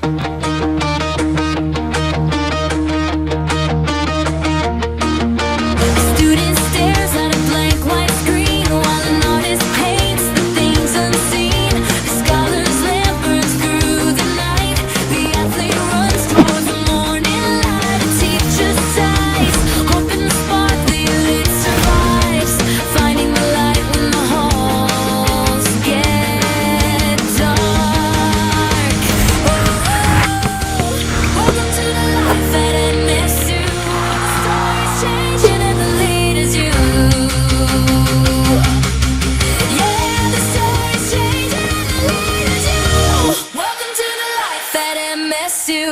Student stares at a blank white screen while an artist paints the things unseen. The scholar's lamp burns through the night. The athlete runs toward the morning light. The teacher sighs, hoping the spark the elite survives, finding the light when the halls get dark. Welcome to the life at MSU. Stories changing and the lead is you. Yeah, the stories changing and the lead is you. Welcome to the life at MSU.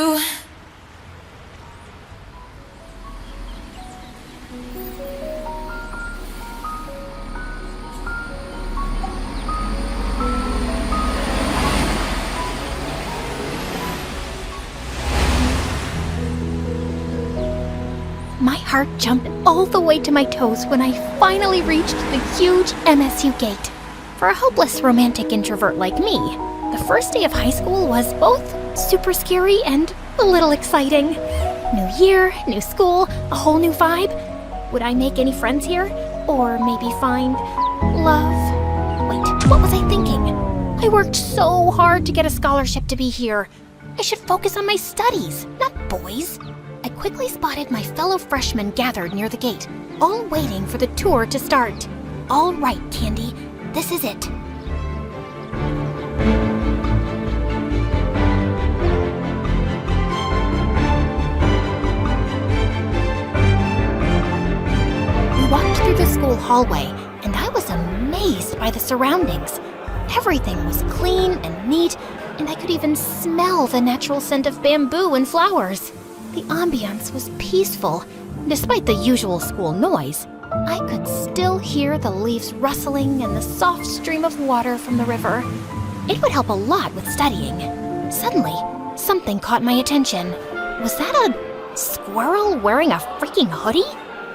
My heart jumped all the way to my toes when I finally reached the huge MSU gate. For a hopeless romantic introvert like me, the first day of high school was both super scary and a little exciting. New year, new school, a whole new vibe. Would I make any friends here? Or maybe find love? Wait, what was I thinking? I worked so hard to get a scholarship to be here. I should focus on my studies, not boys. I quickly spotted my fellow freshmen gathered near the gate, all waiting for the tour to start. All right, Candy, this is it. We walked through the school hallway, and I was amazed by the surroundings. Everything was clean and neat, and I could even smell the natural scent of bamboo and flowers. The ambiance was peaceful. Despite the usual school noise, I could still hear the leaves rustling and the soft stream of water from the river. It would help a lot with studying. Suddenly, something caught my attention. Was that a squirrel wearing a freaking hoodie?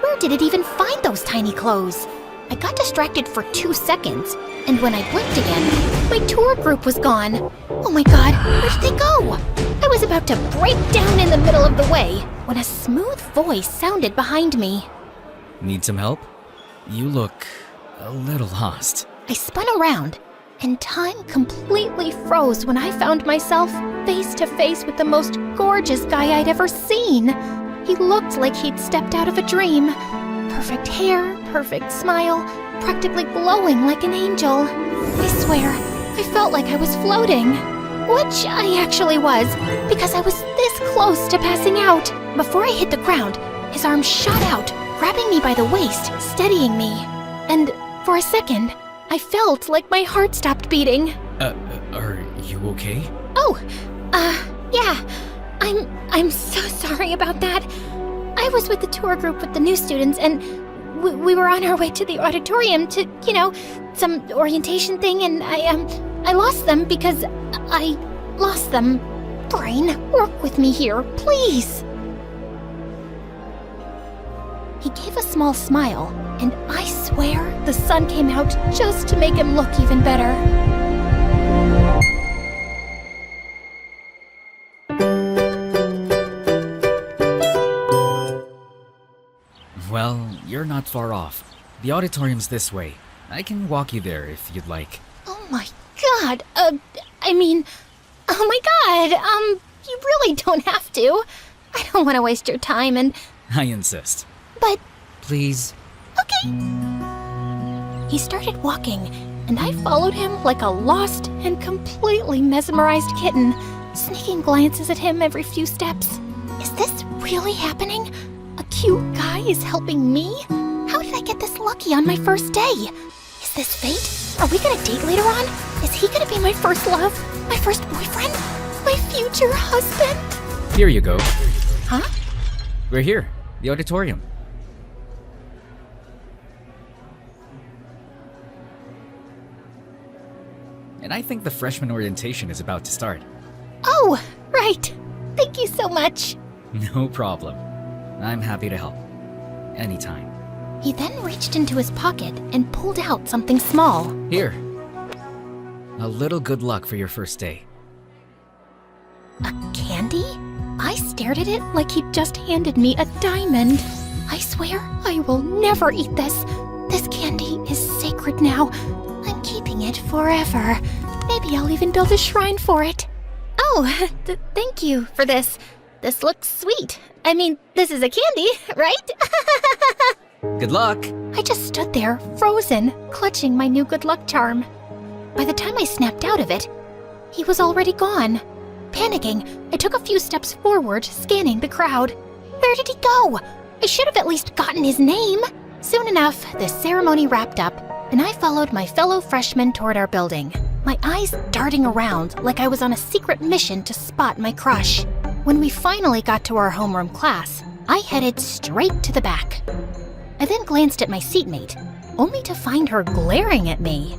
Where did it even find those tiny clothes? I got distracted for 2 seconds, and when I blinked again, my tour group was gone. Oh my god, where did they go? I was about to break down in the middle of the way when a smooth voice sounded behind me. Need some help? You look a little lost. I spun around, and time completely froze when I found myself face to face with the most gorgeous guy I'd ever seen. He looked like he'd stepped out of a dream. Perfect hair, perfect smile, practically glowing like an angel. I swear, I felt like I was floating. Which I actually was, because I was this close to passing out. Before I hit the ground, his arm shot out, grabbing me by the waist, steadying me. And for a second, I felt like my heart stopped beating. Are you okay? Oh, yeah. I'm so sorry about that. I was with the tour group with the new students, and we were on our way to the auditorium to, some orientation thing, and I lost them because I lost them. Brain, work with me here, please. He gave a small smile, and I swear the sun came out just to make him look even better. Well, you're not far off. The auditorium's this way. I can walk you there if you'd like. Oh my god, oh my god, you really don't have to. I don't want to waste your time and... I insist. But... Please. Okay. He started walking, and I followed him like a lost and completely mesmerized kitten, sneaking glances at him every few steps. Is this really happening? A cute guy is helping me? How did I get this lucky on my first day? Is this fate? Are we gonna date later on? Is he gonna be my first love? My first boyfriend? My future husband? Here you go. Huh? We're here. The auditorium. And I think the freshman orientation is about to start. Oh, right. Thank you so much. No problem. I'm happy to help. Anytime. He then reached into his pocket and pulled out something small. Here. A little good luck for your first day. A candy? I stared at it like he'd just handed me a diamond. I swear I will never eat this. This candy is sacred now. I'm keeping it forever. Maybe I'll even build a shrine for it. Oh, thank you for this. This looks sweet. I mean, this is a candy, right? Good luck! I just stood there, frozen, clutching my new good luck charm. By the time I snapped out of it, he was already gone. Panicking, I took a few steps forward, scanning the crowd. Where did he go? I should have at least gotten his name. Soon enough, the ceremony wrapped up, and I followed my fellow freshmen toward our building, my eyes darting around like I was on a secret mission to spot my crush. When we finally got to our homeroom class, I headed straight to the back. I then glanced at my seatmate, only to find her glaring at me.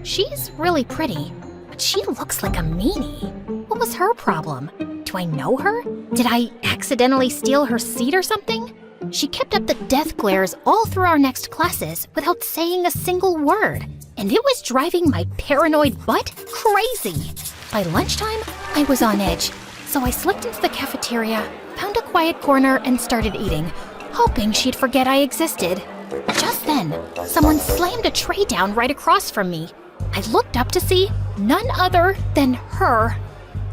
She's really pretty, but she looks like a meanie. What was her problem? Do I know her? Did I accidentally steal her seat or something? She kept up the death glares all through our next classes without saying a single word, and it was driving my paranoid butt crazy. By lunchtime, I was on edge, so I slipped into the cafeteria, found a quiet corner, and started eating, hoping she'd forget I existed. Just then, someone slammed a tray down right across from me. I looked up to see none other than her.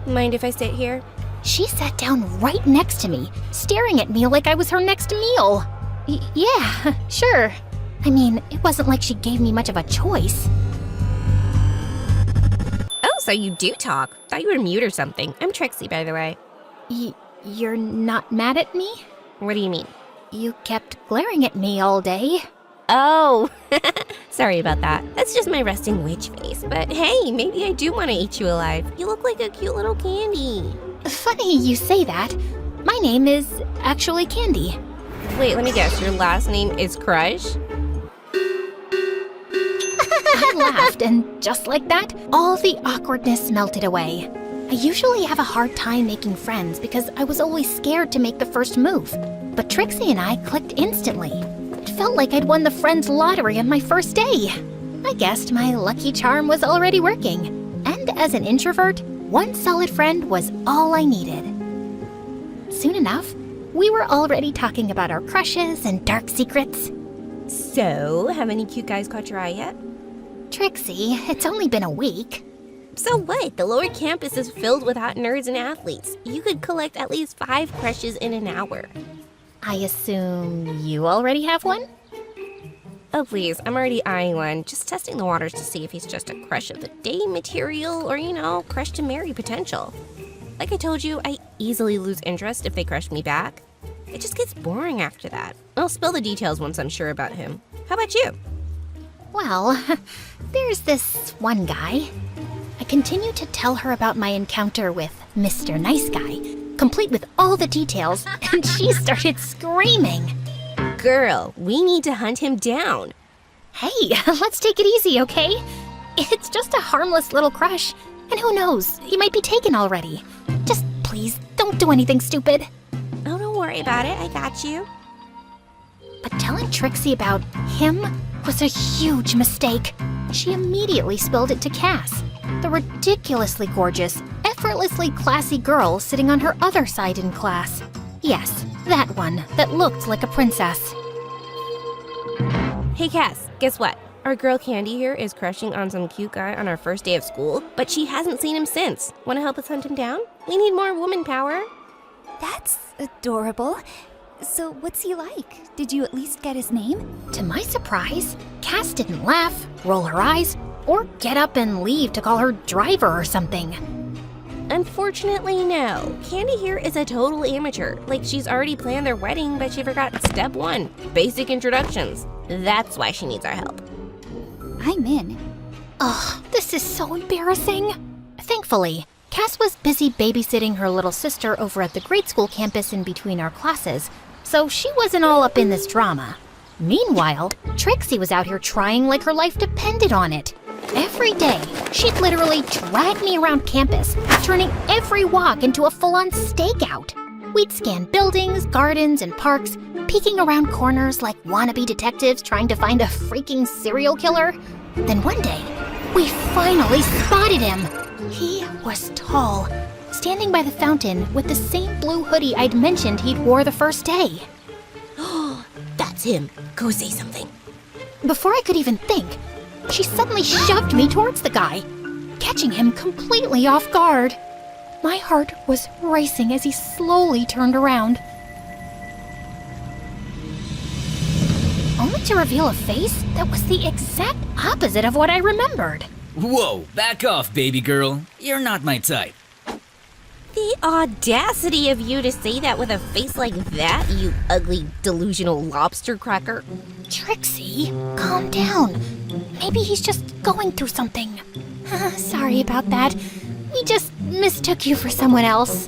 Mind if I sit here? She sat down right next to me, staring at me like I was her next meal. Yeah, sure. I mean, it wasn't like she gave me much of a choice. Oh, so you do talk. Thought you were mute or something. I'm Trixie, by the way. You're not mad at me? What do you mean? You kept glaring at me all day. Oh, sorry about that. That's just my resting witch face. But hey, maybe I do want to eat you alive. You look like a cute little candy. Funny you say that. My name is actually Candy. Wait, let me guess. Your last name is Crush? I laughed, and just like that, all the awkwardness melted away. I usually have a hard time making friends because I was always scared to make the first move. But Trixie and I clicked instantly. It felt like I'd won the friends lottery on my first day. I guessed my lucky charm was already working. And as an introvert, one solid friend was all I needed. Soon enough, we were already talking about our crushes and dark secrets. So, have any cute guys caught your eye yet? Trixie, it's only been a week. So what? The lower campus is filled with hot nerds and athletes. You could collect at least 5 crushes in an hour. I assume you already have one? Oh please, I'm already eyeing one. Just testing the waters to see if he's just a crush of the day material or, crush to marry potential. Like I told you, I easily lose interest if they crush me back. It just gets boring after that. I'll spill the details once I'm sure about him. How about you? Well, there's this one guy. I continued to tell her about my encounter with Mr. Nice Guy, complete with all the details, and she started screaming. Girl, we need to hunt him down. Hey, let's take it easy, okay? It's just a harmless little crush, and who knows, he might be taken already. Just please, don't do anything stupid. Oh, don't worry about it. I got you. But telling Trixie about him was a huge mistake. She immediately spilled it to Cass, the ridiculously gorgeous, effortlessly classy girl sitting on her other side in class. Yes, that one that looked like a princess. Hey Cass, guess what? Our girl Candy here is crushing on some cute guy on our first day of school, but she hasn't seen him since. Want to help us hunt him down? We need more woman power. That's adorable. So what's he like? Did you at least get his name? To my surprise, Cass didn't laugh, roll her eyes, or get up and leave to call her driver or something. Unfortunately, no. Candy here is a total amateur. Like, she's already planned their wedding, but she forgot step 1, basic introductions. That's why she needs our help. I'm in. Ugh, this is so embarrassing. Thankfully, Cass was busy babysitting her little sister over at the grade school campus in between our classes, so she wasn't all up in this drama. Meanwhile, Trixie was out here trying like her life depended on it. Every day, she'd literally drag me around campus, turning every walk into a full-on stakeout. We'd scan buildings, gardens, and parks, peeking around corners like wannabe detectives trying to find a freaking serial killer. Then one day, we finally spotted him. He was tall, standing by the fountain with the same blue hoodie I'd mentioned he'd wore the first day. That's him. Go say something. Before I could even think, she suddenly shoved me towards the guy, catching him completely off guard. My heart was racing as he slowly turned around, only to reveal a face that was the exact opposite of what I remembered. Whoa, back off, baby girl. You're not my type. The audacity of you to say that with a face like that, you ugly, delusional lobster cracker. Trixie, calm down. Maybe he's just going through something. Sorry about that. We just mistook you for someone else.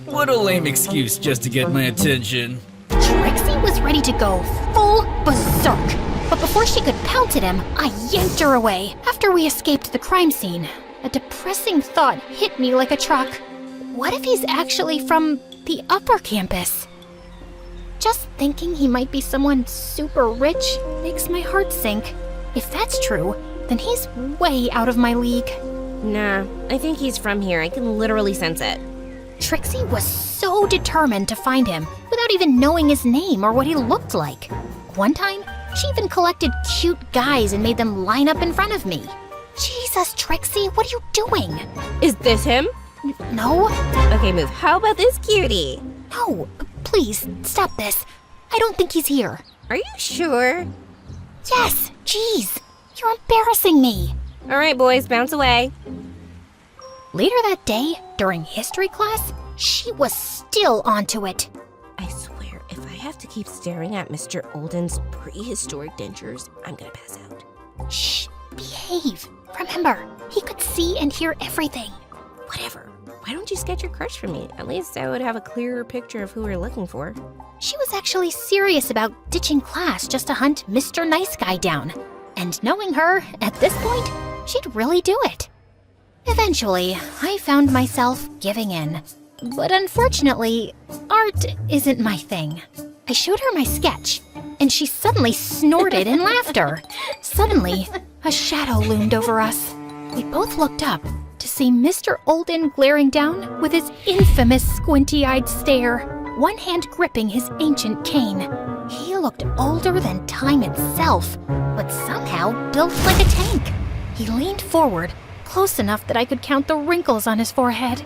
What a lame excuse just to get my attention. Trixie was ready to go full berserk. But before she could pounce at him, I yanked her away. After we escaped the crime scene, a depressing thought hit me like a truck. What if he's actually from the upper campus? Just thinking he might be someone super rich makes my heart sink. If that's true, then he's way out of my league. Nah, I think he's from here. I can literally sense it. Trixie was so determined to find him without even knowing his name or what he looked like. One time, she even collected cute guys and made them line up in front of me. Jesus, Trixie, what are you doing? Is this him? No, Okay, move. How about this cutie? no, please, stop this. I don't think he's here. Are you sure? Yes, jeez, you're embarrassing me. All right, boys, bounce away. Later that day, during history class, she was still onto it. I swear, if I have to keep staring at Mr. Olden's prehistoric dentures, I'm gonna pass out. Shh, behave. Remember, he could see and hear everything. Whatever. Why don't you sketch your crush for me? At least I would have a clearer picture of who we're looking for. She was actually serious about ditching class just to hunt Mr. Nice Guy down. And knowing her, at this point, she'd really do it. Eventually, I found myself giving in. But unfortunately, art isn't my thing. I showed her my sketch, and she suddenly snorted in laughter. Suddenly, a shadow loomed over us. We both looked up to see Mr. Olden glaring down with his infamous squinty-eyed stare, one hand gripping his ancient cane. He looked older than time itself, but somehow built like a tank. He leaned forward, close enough that I could count the wrinkles on his forehead.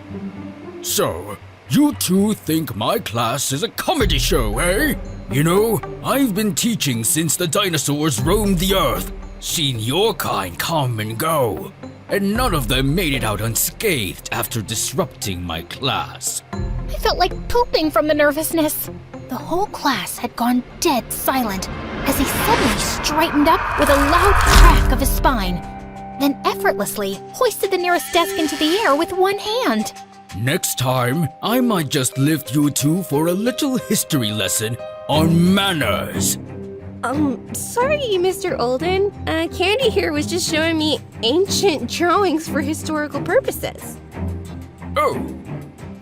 So, you two think my class is a comedy show, eh? You know, I've been teaching since the dinosaurs roamed the earth, seen your kind come and go, and none of them made it out unscathed after disrupting my class. I felt like pooping from the nervousness. The whole class had gone dead silent as he suddenly straightened up with a loud crack of his spine, then effortlessly hoisted the nearest desk into the air with one hand. Next time, I might just lift you two for a little history lesson on manners. Sorry, Mr. Olden. Candy here was just showing me ancient drawings for historical purposes. Oh,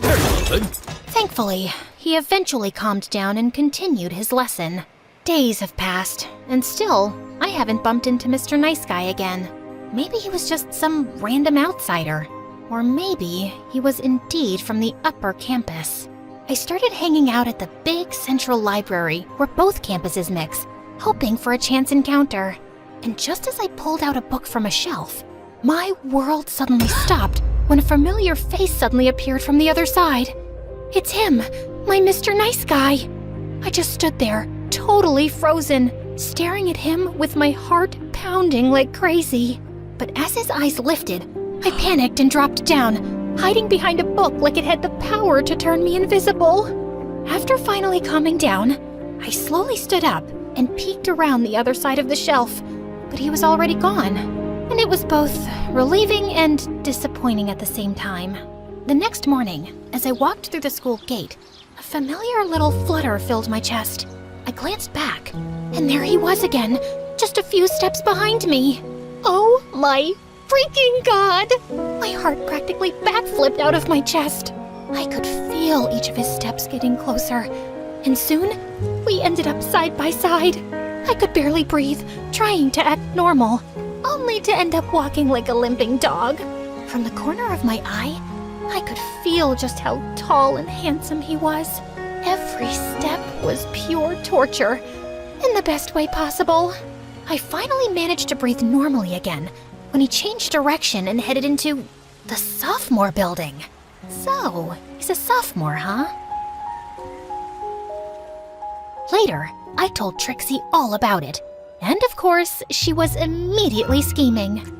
hey, Olden. Thankfully, he eventually calmed down and continued his lesson. Days have passed, and still, I haven't bumped into Mr. Nice Guy again. Maybe he was just some random outsider. Or maybe he was indeed from the upper campus. I started hanging out at the big central library where both campuses mix, hoping for a chance encounter. And just as I pulled out a book from a shelf, my world suddenly stopped when a familiar face suddenly appeared from the other side. It's him, my Mr. Nice Guy. I just stood there, totally frozen, staring at him with my heart pounding like crazy. But as his eyes lifted, I panicked and dropped down, hiding behind a book like it had the power to turn me invisible. After finally calming down, I slowly stood up and peeked around the other side of the shelf, but he was already gone. And it was both relieving and disappointing at the same time. The next morning, as I walked through the school gate, a familiar little flutter filled my chest. I glanced back, and there he was again, just a few steps behind me. Oh my freaking God! My heart practically backflipped out of my chest. I could feel each of his steps getting closer, and soon we ended up side by side. I could barely breathe, trying to act normal, only to end up walking like a limping dog. From the corner of my eye, I could feel just how tall and handsome he was. Every step was pure torture, in the best way possible. I finally managed to breathe normally again when he changed direction and headed into the sophomore building. So, he's a sophomore, huh? Later, I told Trixie all about it. And of course, she was immediately scheming.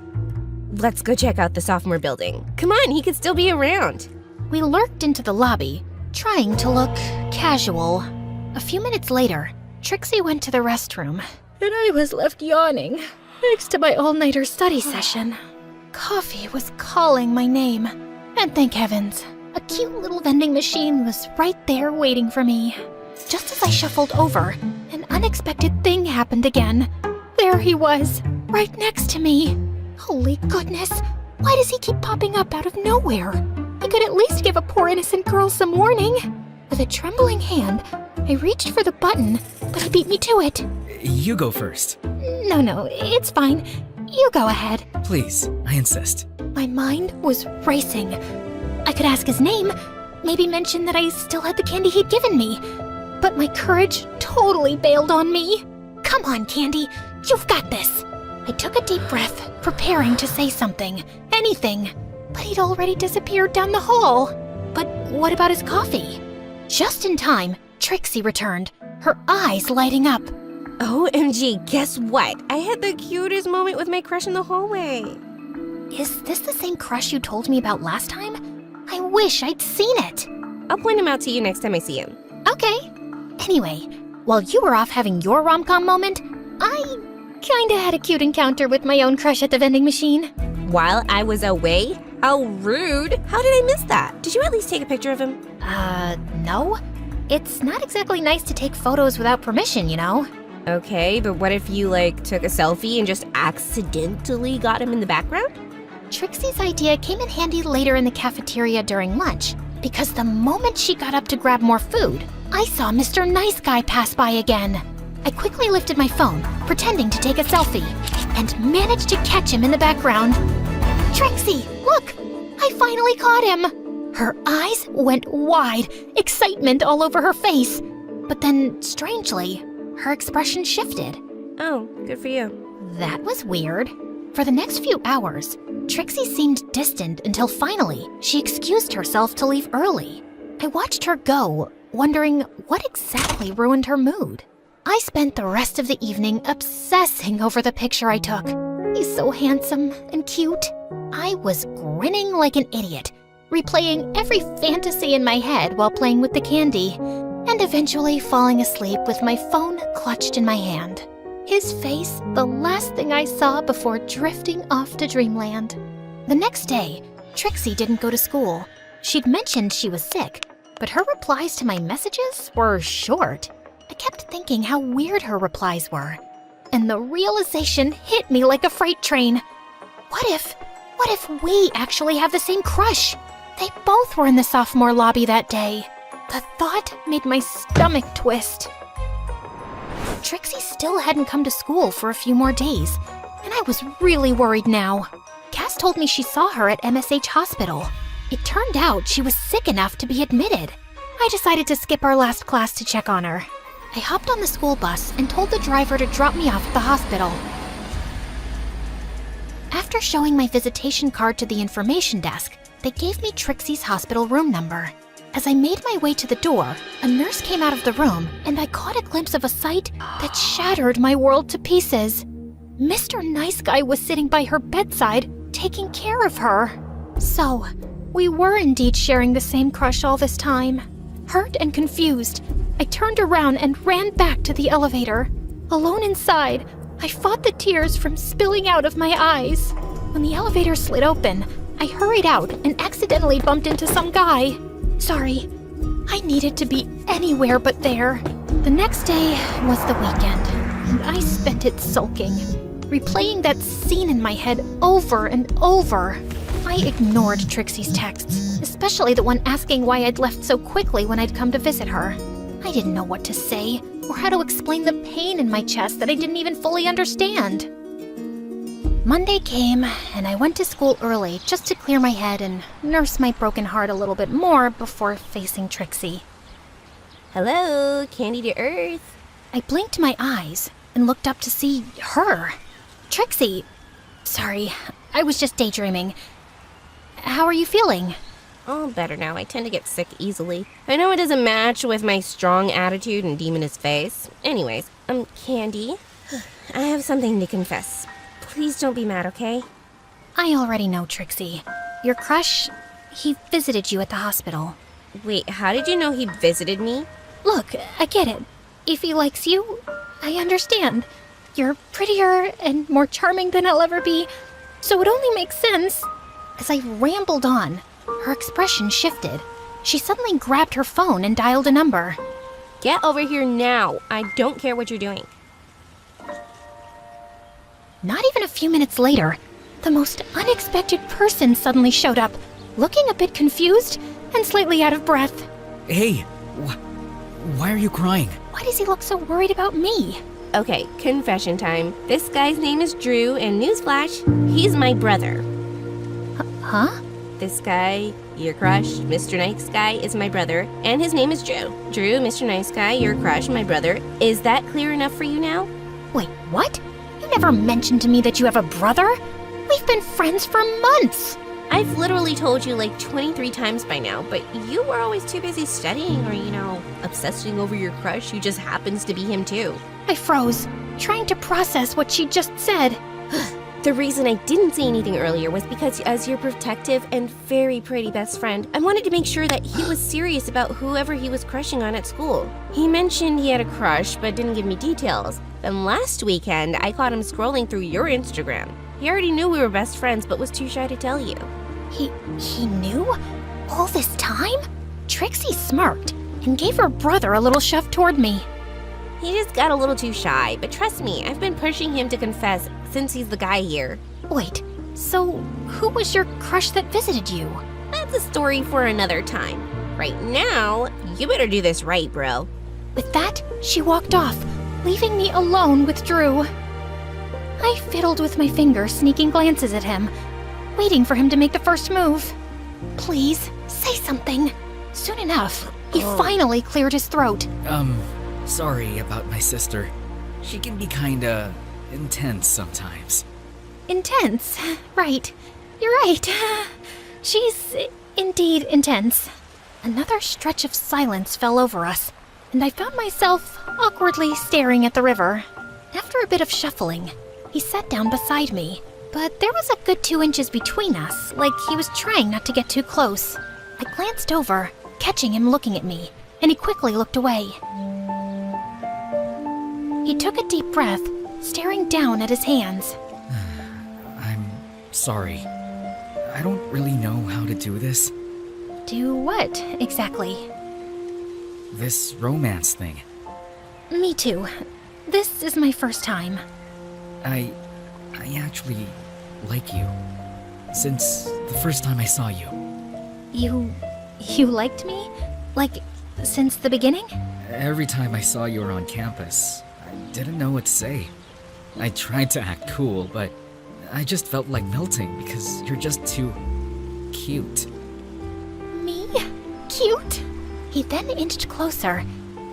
Let's go check out the sophomore building. Come on, he could still be around. We lurked into the lobby, trying to look casual. A few minutes later, Trixie went to the restroom, and I was left yawning next to my all-nighter study session. Coffee was calling my name, and thank heavens, a cute little vending machine was right there waiting for me. Just as I shuffled over, an unexpected thing happened again. There he was, right next to me. Holy goodness, why does he keep popping up out of nowhere? He could at least give a poor innocent girl some warning. With a trembling hand, I reached for the button, but he beat me to it. You go first. No, it's fine. You go ahead. Please, I insist. My mind was racing. I could ask his name, maybe mention that I still had the candy he'd given me. But my courage totally bailed on me. Come on, Candy, you've got this. I took a deep breath, preparing to say something, anything. But he'd already disappeared down the hall. But what about his coffee? Just in time, Trixie returned, her eyes lighting up. OMG, guess what? I had the cutest moment with my crush in the hallway. Is this the same crush you told me about last time? I wish I'd seen it. I'll point him out to you next time I see him. Okay. Anyway, while you were off having your rom-com moment, I kinda had a cute encounter with my own crush at the vending machine. While I was away? How rude. How did I miss that? Did you at least take a picture of him? No. It's not exactly nice to take photos without permission, you know? Okay, but what if you, took a selfie and just accidentally got him in the background? Trixie's idea came in handy later in the cafeteria during lunch, because the moment she got up to grab more food, I saw Mr. Nice Guy pass by again. I quickly lifted my phone, pretending to take a selfie, and managed to catch him in the background. Trixie, look! I finally caught him! Her eyes went wide, excitement all over her face. But then, strangely, her expression shifted. Oh, good for you. That was weird. For the next few hours, Trixie seemed distant until finally she excused herself to leave early. I watched her go, wondering what exactly ruined her mood. I spent the rest of the evening obsessing over the picture I took. He's so handsome and cute. I was grinning like an idiot, replaying every fantasy in my head while playing with the candy, and eventually falling asleep with my phone clutched in my hand. His face, the last thing I saw before drifting off to dreamland. The next day, Trixie didn't go to school. She'd mentioned she was sick, but her replies to my messages were short. I kept thinking how weird her replies were, and the realization hit me like a freight train. What if we actually have the same crush? They both were in the sophomore lobby that day. The thought made my stomach twist. Trixie still hadn't come to school for a few more days, and I was really worried now. Cass told me she saw her at MSH Hospital. It turned out she was sick enough to be admitted. I decided to skip our last class to check on her. I hopped on the school bus and told the driver to drop me off at the hospital. After showing my visitation card to the information desk, they gave me Trixie's hospital room number. As I made my way to the door, a nurse came out of the room, and I caught a glimpse of a sight that shattered my world to pieces. Mr. Nice Guy was sitting by her bedside, taking care of her. So, we were indeed sharing the same crush all this time. Hurt and confused, I turned around and ran back to the elevator. Alone inside, I fought the tears from spilling out of my eyes. When the elevator slid open, I hurried out and accidentally bumped into some guy. Sorry, I needed to be anywhere but there. The next day was the weekend, and I spent it sulking, replaying that scene in my head over and over. I ignored Trixie's texts, especially the one asking why I'd left so quickly when I'd come to visit her. I didn't know what to say, or how to explain the pain in my chest that I didn't even fully understand. Monday came, and I went to school early just to clear my head and nurse my broken heart a little bit more before facing Trixie. Hello, Candy to Earth. I blinked my eyes and looked up to see her. Trixie. Sorry, I was just daydreaming. How are you feeling? Oh, better now. I tend to get sick easily. I know it doesn't match with my strong attitude and demoness face. Anyways, Candy, I have something to confess. Please don't be mad, okay? I already know, Trixie. Your crush, he visited you at the hospital. Wait, how did you know he visited me? Look, I get it. If he likes you, I understand. You're prettier and more charming than I'll ever be, so it only makes sense. As I rambled on, her expression shifted. She suddenly grabbed her phone and dialed a number. Get over here now. I don't care what you're doing. Not even a few minutes later, the most unexpected person suddenly showed up, looking a bit confused and slightly out of breath. Hey, why are you crying? Why does he look so worried about me? Okay, confession time. This guy's name is Drew, and newsflash, he's my brother. Huh? This guy, your crush, Mr. Nice Guy, is my brother, and his name is Drew. Drew, Mr. Nice Guy, your crush, my brother. Is that clear enough for you now? Wait, what? You never mentioned to me that you have a brother? We've been friends for months! I've literally told you like 23 times by now, but you were always too busy studying or, obsessing over your crush who just happens to be him too. I froze, trying to process what she just said. The reason I didn't say anything earlier was because as your protective and very pretty best friend, I wanted to make sure that he was serious about whoever he was crushing on at school. He mentioned he had a crush, but didn't give me details. Then last weekend, I caught him scrolling through your Instagram. He already knew we were best friends, but was too shy to tell you. He knew? All this time? Trixie smirked and gave her brother a little shove toward me. He just got a little too shy, but trust me, I've been pushing him to confess since he's the guy here. Wait, so who was your crush that visited you? That's a story for another time. Right now, you better do this right, bro. With that, she walked off, leaving me alone with Drew. I fiddled with my fingers, sneaking glances at him, waiting for him to make the first move. Please, say something. Soon enough, he finally cleared his throat. Sorry about my sister. She can be kinda intense sometimes. Intense, right. You're right. She's indeed intense. Another stretch of silence fell over us, and I found myself awkwardly staring at the river. After a bit of shuffling, he sat down beside me, but there was a good 2 inches between us, like he was trying not to get too close. I glanced over, catching him looking at me, and he quickly looked away. He took a deep breath, staring down at his hands. I'm sorry. I don't really know how to do this. Do what, exactly? This romance thing. Me too. This is my first time. I actually like you. Since the first time I saw you. You liked me? Like, since the beginning? Every time I saw you were on campus, I didn't know what to say. I tried to act cool, but I just felt like melting because you're just too cute. Me? Cute? He then inched closer,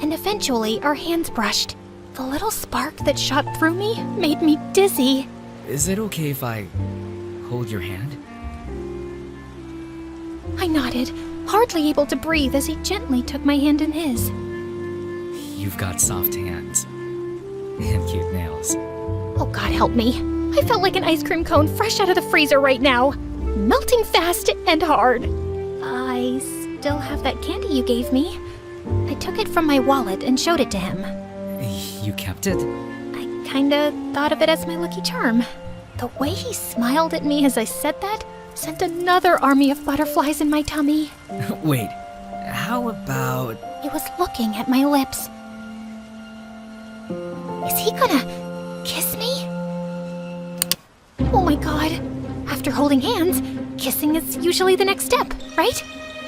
and eventually our hands brushed. The little spark that shot through me made me dizzy. Is it okay if I hold your hand? I nodded, hardly able to breathe as he gently took my hand in his. You've got soft hands. And cute nails. Oh, God help me. I felt like an ice cream cone fresh out of the freezer right now. Melting fast and hard. I still have that candy you gave me. I took it from my wallet and showed it to him. You kept it? I kinda thought of it as my lucky charm. The way he smiled at me as I said that sent another army of butterflies in my tummy. Wait, how about... He was looking at my lips. Is he gonna kiss me? Oh my God. After holding hands, kissing is usually the next step, right?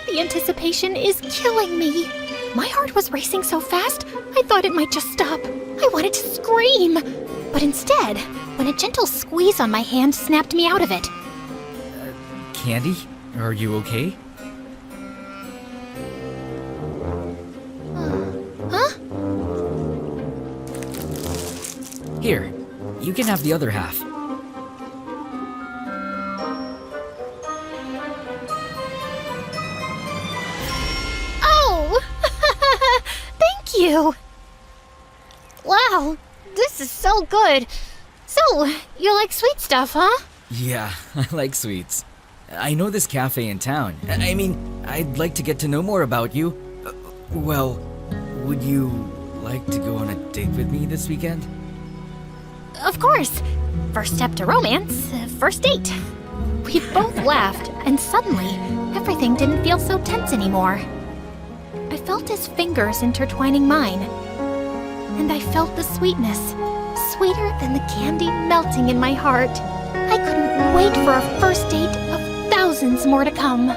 The anticipation is killing me. My heart was racing so fast, I thought it might just stop. I wanted to scream. But instead, when a gentle squeeze on my hand snapped me out of it. Candy, are you okay? Huh? Here, you can have the other half. Oh! Thank you! Wow, this is so good. So, you like sweet stuff, huh? Yeah, I like sweets. I know this cafe in town. I mean, I'd like to get to know more about you. Well, would you like to go on a date with me this weekend? Of course. First step to romance, first date. We both laughed, and suddenly, everything didn't feel so tense anymore. I felt his fingers intertwining mine, and I felt the sweetness, sweeter than the candy melting in my heart. I couldn't wait for a first date of thousands more to come.